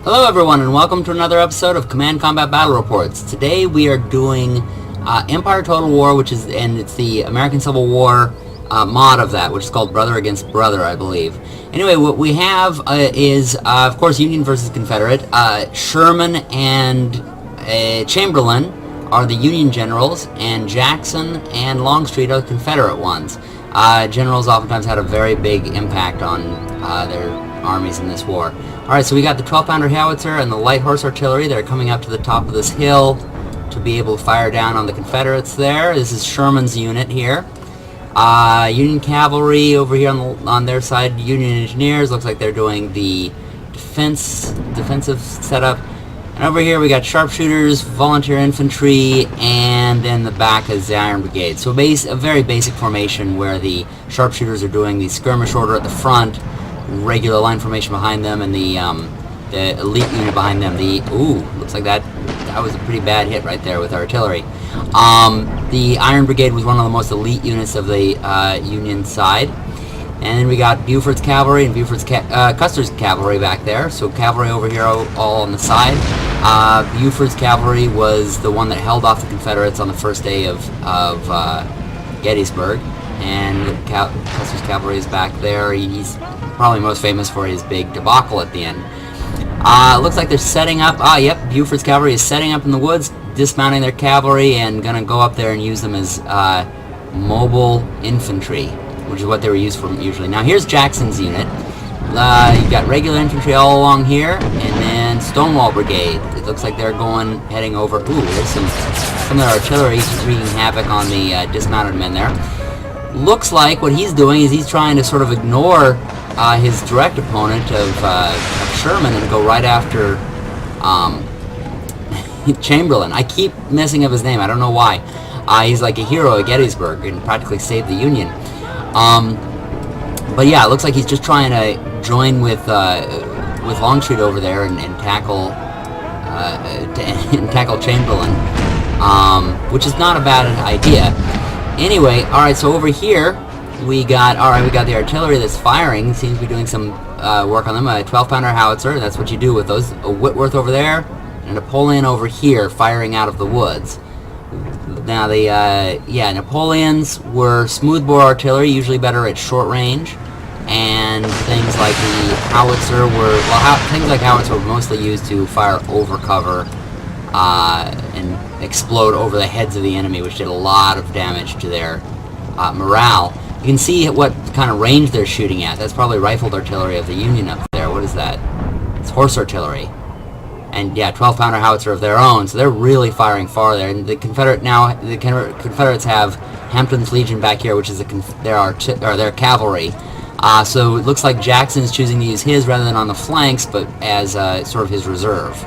Hello everyone and welcome to another episode of Command Combat Battle Reports. Today we are doing Empire Total War, it's the American Civil War mod of that, which is called Brother Against Brother, I believe. Anyway, what we have is, of course, Union versus Confederate. Sherman and Chamberlain are the Union generals, and Jackson and Longstreet are the Confederate ones. Generals oftentimes had a very big impact on their armies in this war. Alright, so we got the 12-pounder howitzer and the light horse artillery. They're coming up to the top of this hill to be able to fire down on the Confederates there. This is Sherman's unit here. Union cavalry over here on their side. Union engineers, looks like they're doing the defensive setup. And over here we got sharpshooters, volunteer infantry, and then the back is the Iron Brigade. So a very basic formation where the sharpshooters are doing the skirmish order at the front, regular line formation behind them, and the elite unit behind them. Looks like that was a pretty bad hit right there with artillery. The Iron Brigade was one of the most elite units of the Union side. And then we got Buford's cavalry and Custer's cavalry back there. So cavalry over here all on the side. Buford's cavalry was the one that held off the Confederates on the first day of Gettysburg. And Custer's cavalry is back there. He's probably most famous for his big debacle at the end. Looks like they're setting up. Yep, Buford's cavalry is setting up in the woods, dismounting their cavalry, and gonna go up there and use them as mobile infantry, which is what they were used for usually. Now here's Jackson's unit. You've got regular infantry all along here, and then Stonewall Brigade. It looks like they're heading over. There's some of their artillery wreaking havoc on the dismounted men there. Looks like what he's doing is he's trying to sort of ignore his direct opponent of Sherman and go right after Chamberlain. I keep messing up his name. I don't know why. He's like a hero at Gettysburg and practically saved the Union. But yeah, it looks like he's just trying to join with Longstreet over there and tackle Chamberlain, which is not a bad idea. Anyway, alright, so over here we got the artillery that's firing. Seems to be doing some work on them. A 12-pounder howitzer, that's what you do with those. A Whitworth over there, and a Napoleon over here firing out of the woods. Now Napoleons were smoothbore artillery, usually better at short range, and things like the howitzer were mostly used to fire over cover and explode over the heads of the enemy, which did a lot of damage to their morale. You can see what kind of range they're shooting at. That's probably rifled artillery of the Union up there. What is that? It's horse artillery. And yeah, 12-pounder howitzer of their own, so they're really firing far there. And the Confederates have Hampton's Legion back here, which is their cavalry. So it looks like Jackson's choosing to use his rather than on the flanks, but as sort of his reserve,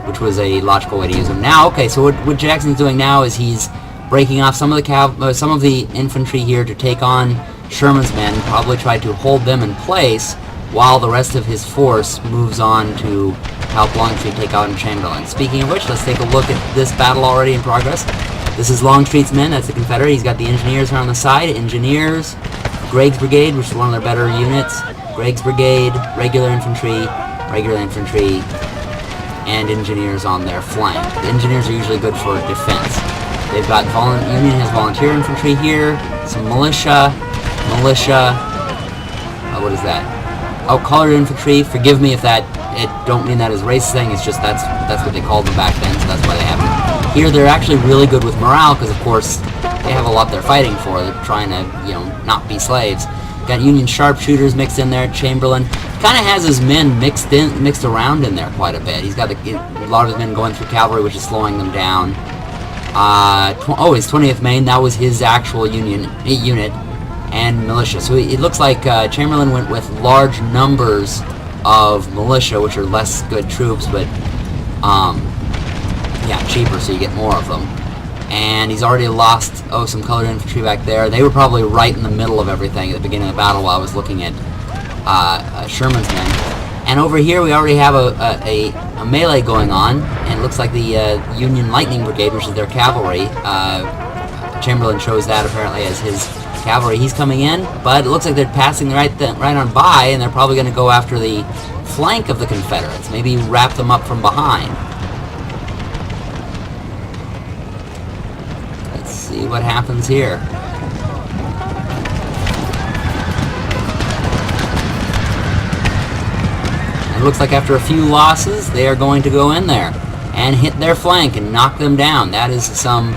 which was a logical way to use them. Now, okay, so what Jackson's doing now is he's breaking off some of the infantry here to take on Sherman's men, probably try to hold them in place while the rest of his force moves on to help Longstreet take out Chamberlain. Speaking of which, let's take a look at this battle already in progress. This is Longstreet's men, that's the Confederate. He's got the engineers here on the side. Engineers, Gregg's Brigade, which is one of their better units. Gregg's Brigade, regular infantry, and engineers on their flank. The engineers are usually good for defense. They've got Union has volunteer infantry here, some militia. What is that? Oh, colored infantry. Forgive me if don't mean that as a racist thing. It's just that's what they called them back then, so that's why they have them. Here they're actually really good with morale because, of course, they have a lot they're fighting for. They're trying to, not be slaves. Got Union sharpshooters mixed in there. Chamberlain kind of has his men mixed around in there quite a bit. He's got a lot of his men going through cavalry, which is slowing them down. His 20th Maine, that was his actual unit, and militia. So it looks like Chamberlain went with large numbers of militia, which are less good troops, but cheaper, so you get more of them. And he's already lost some colored infantry back there. They were probably right in the middle of everything at the beginning of the battle while I was looking at Sherman's men. And over here we already have a melee going on, and it looks like the Union Lightning Brigade, which is their cavalry. Chamberlain chose that apparently as his cavalry. He's coming in, but it looks like they're passing right on by, and they're probably going to go after the flank of the Confederates, maybe wrap them up from behind. Let's see what happens here. It looks like after a few losses, they are going to go in there and hit their flank and knock them down. That is some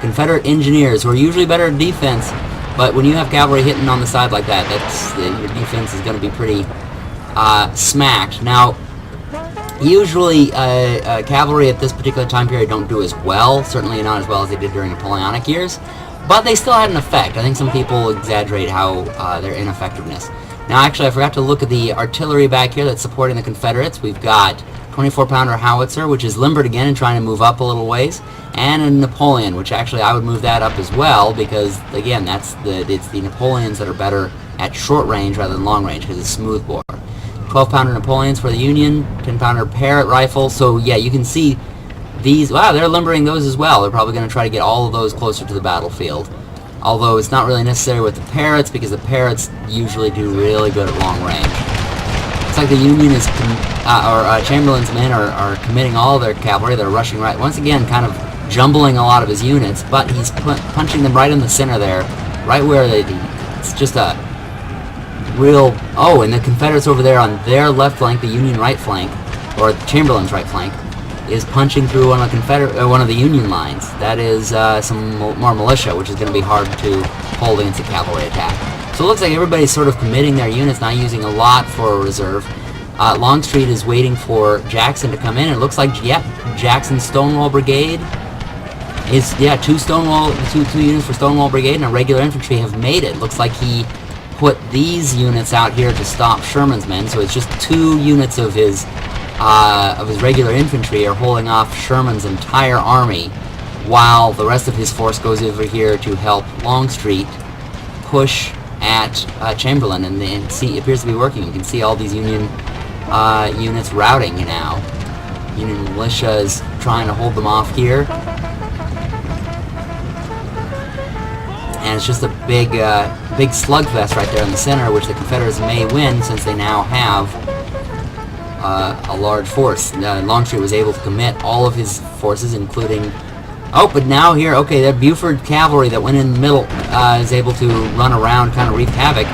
Confederate engineers who are usually better at defense, but when you have cavalry hitting on the side like that, your defense is going to be pretty smacked. Now, usually cavalry at this particular time period don't do as well, certainly not as well as they did during Napoleonic years, but they still had an effect. I think some people exaggerate how their ineffectiveness. Now, actually, I forgot to look at the artillery back here that's supporting the Confederates. We've got 24-pounder howitzer, which is limbered again and trying to move up a little ways, and a Napoleon, which actually I would move that up as well, because again, it's the Napoleons that are better at short range rather than long range, because it's smoothbore. 12-pounder Napoleons for the Union, 10-pounder Parrott rifle. So yeah, you can see these. Wow, they're limbering those as well. They're probably going to try to get all of those closer to the battlefield. Although it's not really necessary with the Parrotts, because the Parrotts usually do really good at long range. Looks like the Union is, Chamberlain's men are committing all of their cavalry. They're rushing right, once again, kind of jumbling a lot of his units, but he's punching them right in the center there, right where it's just a real. Oh, and the Confederates over there on their left flank, the Union right flank, or Chamberlain's right flank, is punching through one of the Union lines. That is some more militia, which is going to be hard to hold against a cavalry attack. So it looks like everybody's sort of committing their units, not using a lot for a reserve. Longstreet is waiting for Jackson to come in. It looks like, yep, Jackson's Stonewall Brigade is, yeah, two units for Stonewall Brigade and a regular infantry have made it. Looks like he put these units out here to stop Sherman's men, so it's just 2 units of his regular infantry are holding off Sherman's entire army, while the rest of his force goes over here to help Longstreet push at Chamberlain, and it appears to be working. You can see all these Union units routing now. Union militia is trying to hold them off here, and it's just a big slugfest right there in the center, which the Confederates may win since they now have a large force. Longstreet was able to commit all of his forces, including... Oh, but now here, okay, that Buford cavalry that went in the middle is able to run around, kind of wreak havoc.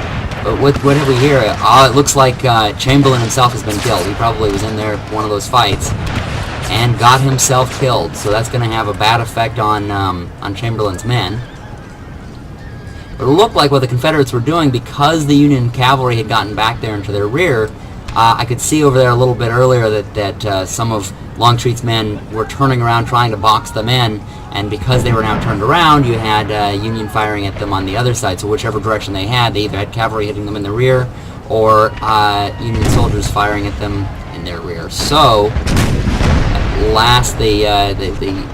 But what have we here? It looks like Chamberlain himself has been killed. He probably was in there one of those fights and got himself killed. So that's going to have a bad effect on Chamberlain's men. But it looked like what the Confederates were doing, because the Union cavalry had gotten back there into their rear. I could see over there a little bit earlier that some of Longstreet's men were turning around trying to box them in, and because they were now turned around, you had Union firing at them on the other side. So whichever direction they either had cavalry hitting them in the rear, or Union soldiers firing at them in their rear. So at last, the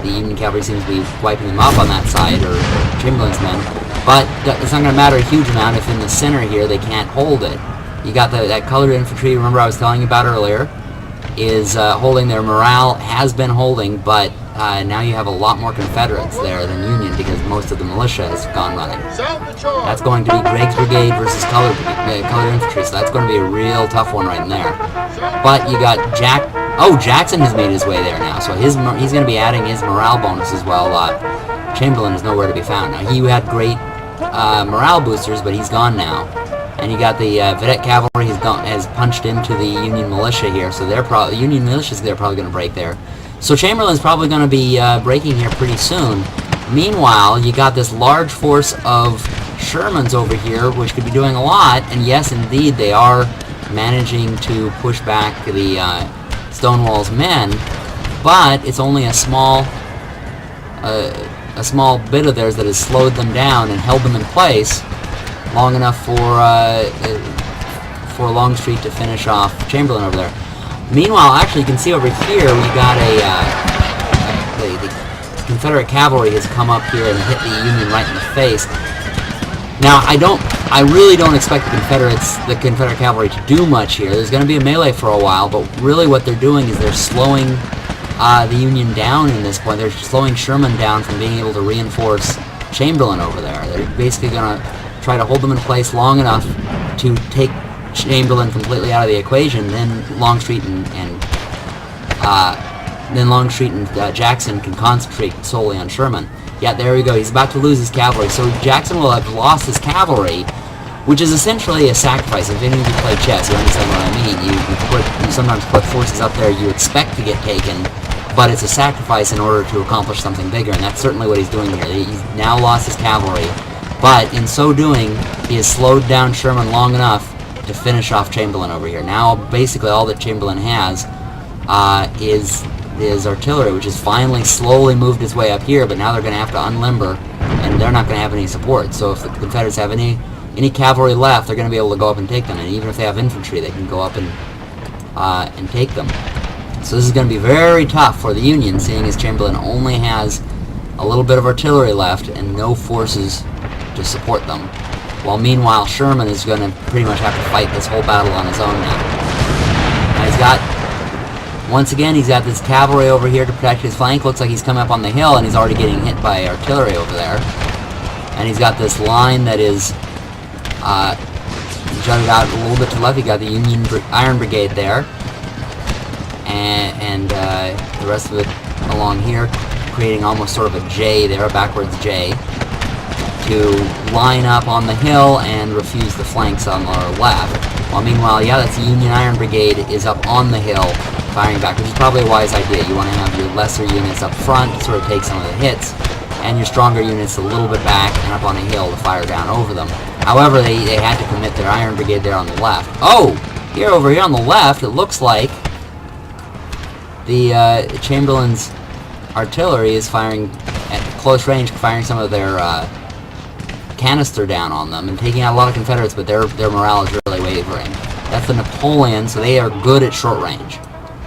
Union cavalry seems to be wiping them up on that side, or Chamberlain's men. But it's not going to matter a huge amount if in the center here they can't hold it. You got that colored infantry, remember I was telling you about earlier, is holding. Their morale has been holding, but now you have a lot more Confederates there than Union, because most of the militia has gone running. That's going to be Gregg's brigade versus colored infantry, so that's going to be a real tough one right in there. But you got Jackson has made his way there now, so he's going to be adding his morale bonus as well. Chamberlain is nowhere to be found now. He had great morale boosters, but he's gone now. And you got the Vedette cavalry has punched into the Union militia here, so Union militias they're probably going to break there. So Chamberlain's probably going to be breaking here pretty soon. Meanwhile, you got this large force of Sherman's over here, which could be doing a lot. And yes, indeed, they are managing to push back the Stonewall's men, but it's only a small bit of theirs that has slowed them down and held them in place long enough for Longstreet to finish off Chamberlain over there. Meanwhile, actually, you can see over here we got the Confederate cavalry has come up here and hit the Union right in the face. Now, I really don't expect the Confederate cavalry to do much here. There's going to be a melee for a while, but really what they're doing is they're slowing the Union down in this point. They're slowing Sherman down from being able to reinforce Chamberlain over there. They're basically going to try to hold them in place long enough to take Chamberlain completely out of the equation, then Longstreet and Jackson can concentrate solely on Sherman. Yeah, there we go. He's about to lose his cavalry, so Jackson will have lost his cavalry, which is essentially a sacrifice. If any of you play chess, you understand what I mean. You sometimes put forces up there you expect to get taken, but it's a sacrifice in order to accomplish something bigger, and that's certainly what he's doing here. He's now lost his cavalry, but in so doing, he has slowed down Sherman long enough to finish off Chamberlain over here. Now, basically, all that Chamberlain has is his artillery, which has finally slowly moved its way up here, but now they're going to have to unlimber, and they're not going to have any support. So if the Confederates have any cavalry left, they're going to be able to go up and take them, and even if they have infantry, they can go up and take them. So this is going to be very tough for the Union, seeing as Chamberlain only has a little bit of artillery left and no forces to support them. While meanwhile, Sherman is going to pretty much have to fight this whole battle on his own now. Now he's got, once again, he's got this cavalry over here to protect his flank. Looks like he's coming up on the hill, and he's already getting hit by artillery over there. And he's got this line that is jutted out a little bit to the left. You got the Union Iron Brigade there, and the rest of it along here, creating almost sort of a J there, a backwards J, to line up on the hill and refuse the flanks on the left. While meanwhile, yeah, that's the Union Iron Brigade is up on the hill, firing back, which is probably a wise idea. You want to have your lesser units up front to sort of take some of the hits, and your stronger units a little bit back and up on a hill to fire down over them. However, they had to commit their Iron Brigade there on the left. Oh! Over here on the left, it looks like the Chamberlain's artillery is firing at close range, firing some of their canister down on them and taking out a lot of Confederates, but their morale is really wavering. That's the Napoleon, so they are good at short range.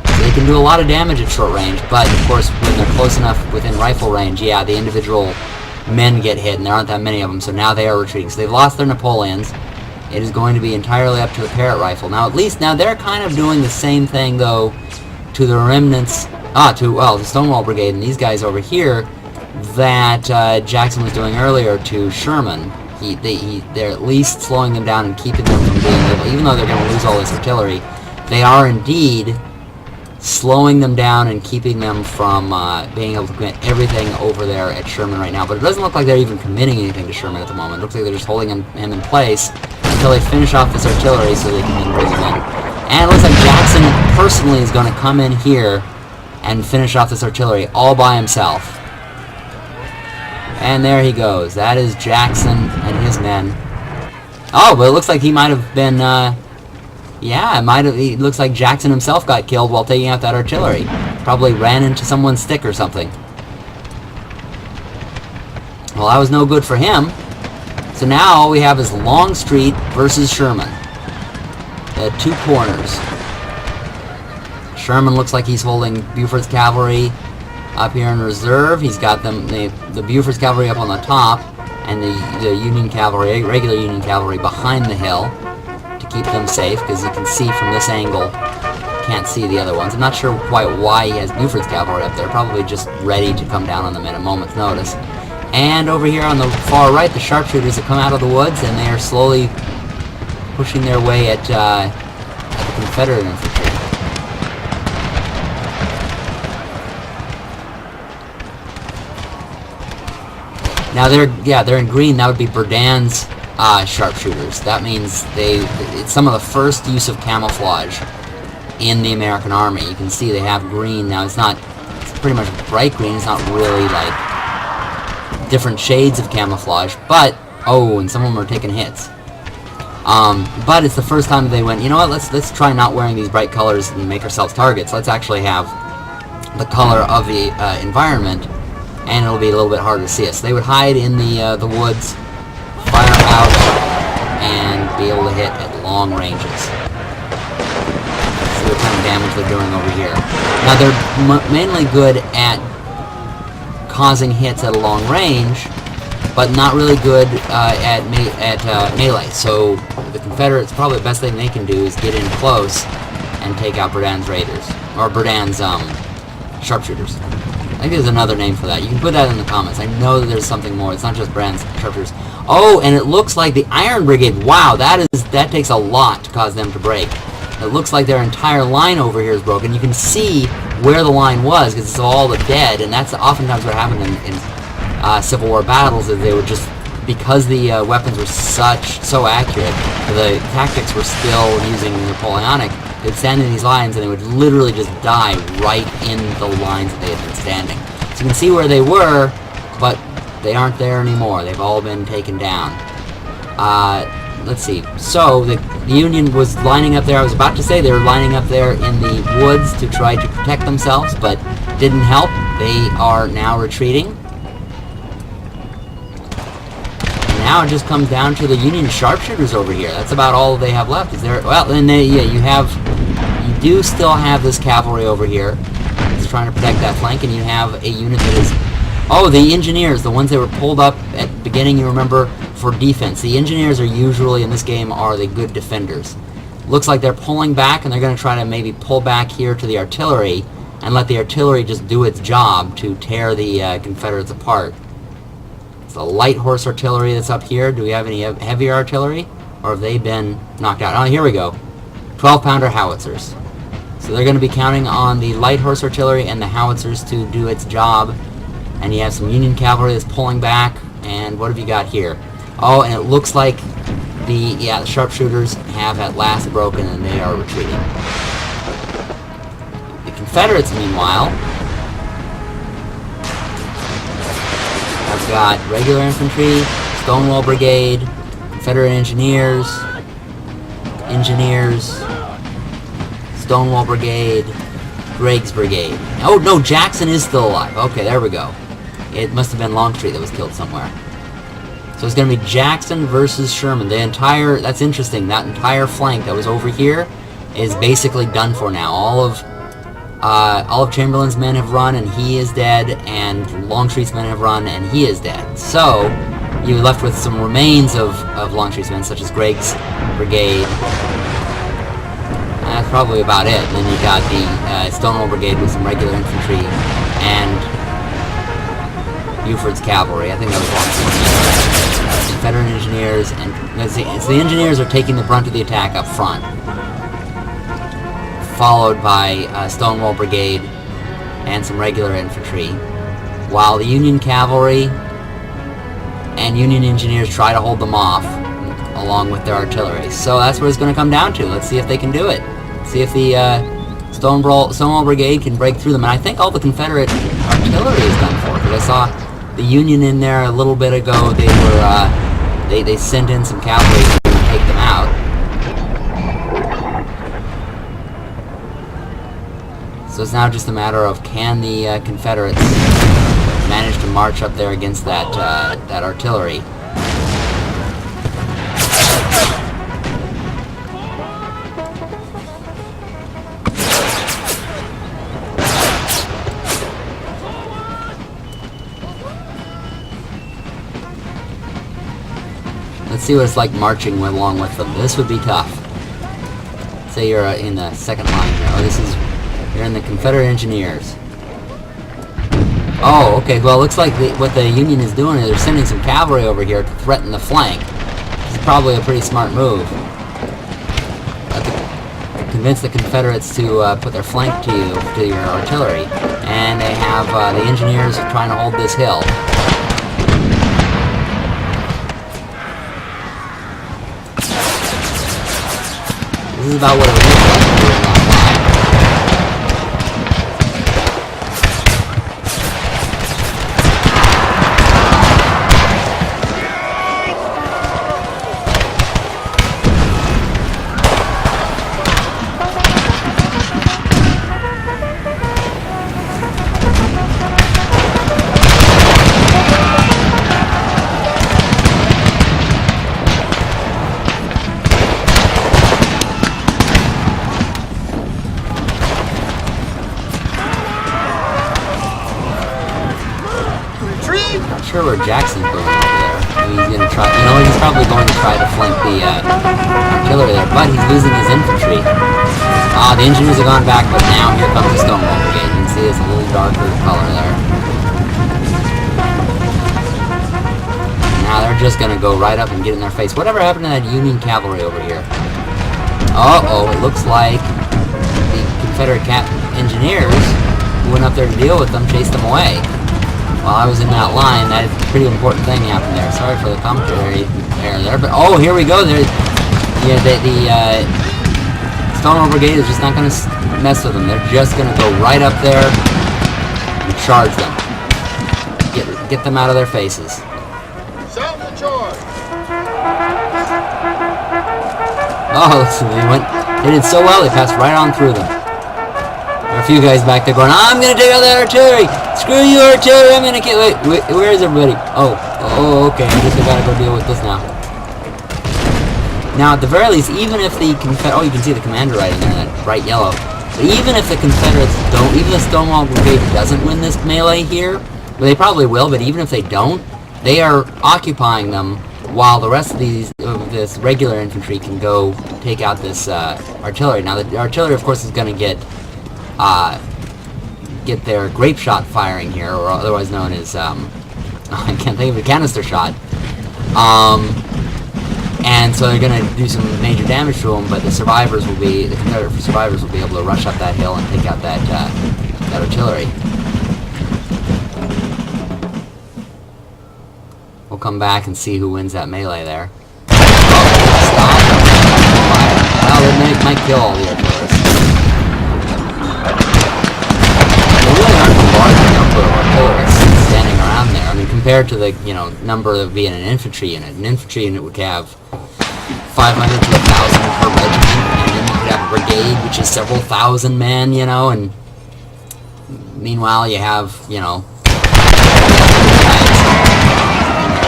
So they can do a lot of damage at short range, but of course when they're close enough within rifle range, yeah, the individual men get hit, and there aren't that many of them, so now they are retreating. So they've lost their Napoleons. It is going to be entirely up to the Parrott rifle. Now at least, now they're kind of doing the same thing though to the remnants, the Stonewall Brigade and these guys over here that Jackson was doing earlier to Sherman. They're at least slowing them down and keeping them from being able, even though they're going to lose all this artillery, they are indeed slowing them down and keeping them from being able to commit everything over there at Sherman right now. But it doesn't look like they're even committing anything to Sherman at the moment. It looks like they're just holding him in place until they finish off this artillery so they can then bring him in. And it looks like Jackson personally is going to come in here and finish off this artillery all by himself. And there he goes. That is Jackson and his men. Oh, but it looks like he might have been, it looks like Jackson himself got killed while taking out that artillery. Probably ran into someone's stick or something. Well, that was no good for him. So now all we have is Longstreet versus Sherman. At two corners. Sherman looks like he's holding Buford's cavalry up here in reserve. He's got them, the Buford's cavalry up on the top, and the Union cavalry, regular Union cavalry, behind the hill to keep them safe, because you can see from this angle, can't see the other ones. I'm not sure quite why he has Buford's cavalry up there, probably just ready to come down on them at a moment's notice. And over here on the far right, the sharpshooters have come out of the woods, and they are slowly pushing their way at the Confederate infantry. Now they're in green. That would be Berdan's sharpshooters. That means it's some of the first use of camouflage in the American Army. You can see they have green. Now it's pretty much bright green. It's not really like different shades of camouflage, but and some of them are taking hits. But it's the first time they went, you know what, let's try not wearing these bright colors and make ourselves targets. Let's actually have the color of the environment, and it'll be a little bit harder to see us. So they would hide in the woods, fire out, and be able to hit at long ranges. See what kind of damage they're doing over here. Now they're mainly good at causing hits at a long range, but not really good at melee. So the Confederates, probably the best thing they can do is get in close and take out Berdan's raiders, or Berdan's sharpshooters. I think there's another name for that. You can put that in the comments. I know that there's something more. It's not just Berdan's sharpshooters. Oh, and it looks like the Iron Brigade. Wow, that takes a lot to cause them to break. It looks like their entire line over here is broken. You can see where the line was because it's all the dead, and that's oftentimes what happened in Civil War battles. Is they would just, because the weapons were so accurate, the tactics were still using Napoleonic. They'd stand in these lines and they would literally just die right in the lines that they had been standing. So you can see where they were, but they aren't there anymore. They've all been taken down. Let's see. So the Union was lining up there. I was about to say they were lining up there in the woods to try to protect themselves, but didn't help. They are now retreating. And now it just comes down to the Union sharpshooters over here. That's about all they have left. Is there? Well, and you do still have this cavalry over here. It's trying to protect that flank, and you have a unit that is. Oh, the engineers, the ones that were pulled up at the beginning, you remember, for defense. The engineers are usually, in this game, are the good defenders. Looks like they're pulling back, and they're going to try to maybe pull back here to the artillery, and let the artillery just do its job to tear the Confederates apart. It's the light horse artillery that's up here. Do we have any heavier artillery? Or have they been knocked out? Oh, here we go. 12-pounder howitzers. So they're going to be counting on the light horse artillery and the howitzers to do its job. And you have some Union cavalry that's pulling back. And what have you got here? Oh, and it looks like the sharpshooters have at last broken and they are retreating. The Confederates, meanwhile, have got regular infantry, Stonewall Brigade, Confederate engineers, Stonewall Brigade, Gregg's Brigade. Oh, no, Jackson is still alive. Okay, there we go. It must have been Longstreet that was killed somewhere. So it's going to be Jackson versus Sherman. That's interesting. That entire flank that was over here is basically done for now. All of Chamberlain's men have run and he is dead, and Longstreet's men have run and he is dead. So you're left with some remains of Longstreet's men, such as Gregg's Brigade. That's probably about it. And then you got the Stonewall Brigade with some regular infantry and Buford's cavalry. I think that was Longstreet's. Confederate engineers, and the engineers are taking the brunt of the attack up front, followed by Stonewall Brigade and some regular infantry, while the Union cavalry and Union engineers try to hold them off along with their artillery. So that's what it's going to come down to. Let's see if they can do it. See if the Stonewall Brigade can break through them. And I think all the Confederate artillery is done for, because I saw the Union in there a little bit ago. They were they sent in some cavalry to take them out. So it's now just a matter of, can the Confederates manage to march up there against that artillery? Let's see what it's like marching along with them. This would be tough. Say you're in the second line here. Oh, you're in the Confederate engineers. Oh, okay. Well, it looks like what the Union is doing is they're sending some cavalry over here to threaten the flank. This is probably a pretty smart move. Convince the Confederates to put their flank to your artillery, and they have the engineers trying to hold this hill. This is about what it looks like doing online. Sure where Jackson's going over there. He's gonna try. He's probably going to try to flank the artillery there, but he's losing his infantry. The engineers have gone back, but now here comes the Stonewall Brigade. You can see it's a little darker color there. Now they're just gonna go right up and get in their face. Whatever happened to that Union cavalry over here? Uh-oh, it looks like the Confederate engineers who went up there to deal with them chased them away. While I was in that line, that is a pretty important thing happened there. Sorry for the commentary there, but oh, here we go. There, yeah, the Stonewall Brigade is just not going to mess with them. They're just going to go right up there and charge them. Get them out of their faces. Sound the charge. Oh, so they did so well, they passed right on through them. There are a few guys back there going, I'm going to take out that artillery! Screw you, artillery! I'm going to kill... Wait, where is everybody? Oh, okay, I guess I got to go deal with this now. Now, at the very least, even if the Confederates... Oh, you can see the commander right in there, that bright yellow. But even if the Confederates don't... Even the Stonewall Brigade doesn't win this melee here, well, they probably will, but even if they don't, they are occupying them while the rest of this regular infantry can go take out this artillery. Now, the artillery, of course, is going to get their grape shot firing here, or otherwise known as, I can't think of a canister shot. And so they're going to do some major damage to them, but the Confederate survivors will be able to rush up that hill and take out that artillery. We'll come back and see who wins that melee there. Oh, stop. Well, they might kill all the artillerists. There really aren't a large number of artillerists standing around there. I mean, compared to the, number that would be in an infantry unit. An infantry unit would have 500 to 1,000 per regiment, and then you could have a brigade, which is several thousand men, and meanwhile you have,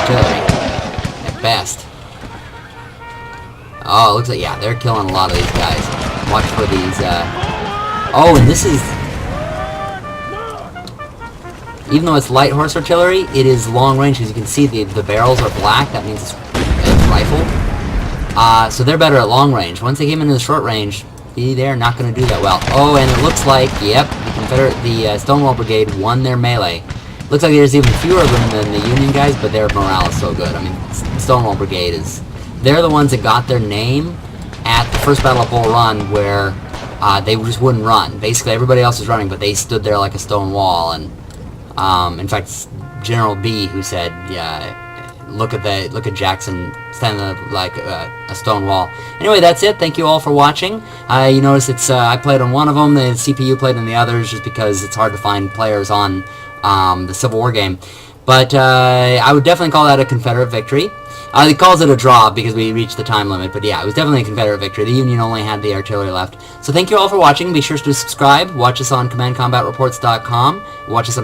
artillery at best. Oh, it looks like, yeah, they're killing a lot of these guys. Watch for these, oh, and this is, even though it's light horse artillery, it is long range. As you can see, the barrels are black. That means it's rifle. So they're better at long range. Once they came into the short range, they're not going to do that well. Oh, and it looks like, yep, the Stonewall Brigade won their melee. Looks like there's even fewer of them than the Union guys, but their morale is so good. I mean, Stonewall Brigade they're the ones that got their name at the first Battle of Bull Run, where they just wouldn't run. Basically, everybody else was running, but they stood there like a stone wall. And in fact, General B, who said, look at Jackson standing there like a stone wall. Anyway, that's it. Thank you all for watching. You notice I played on one of them, the CPU played on the others, just because it's hard to find players on the Civil War game. But I would definitely call that a Confederate victory. He calls it a draw because we reached the time limit, but yeah, it was definitely a Confederate victory. The Union only had the artillery left. So thank you all for watching. Be sure to subscribe. Watch us on CommandCombatReports.com. Watch us on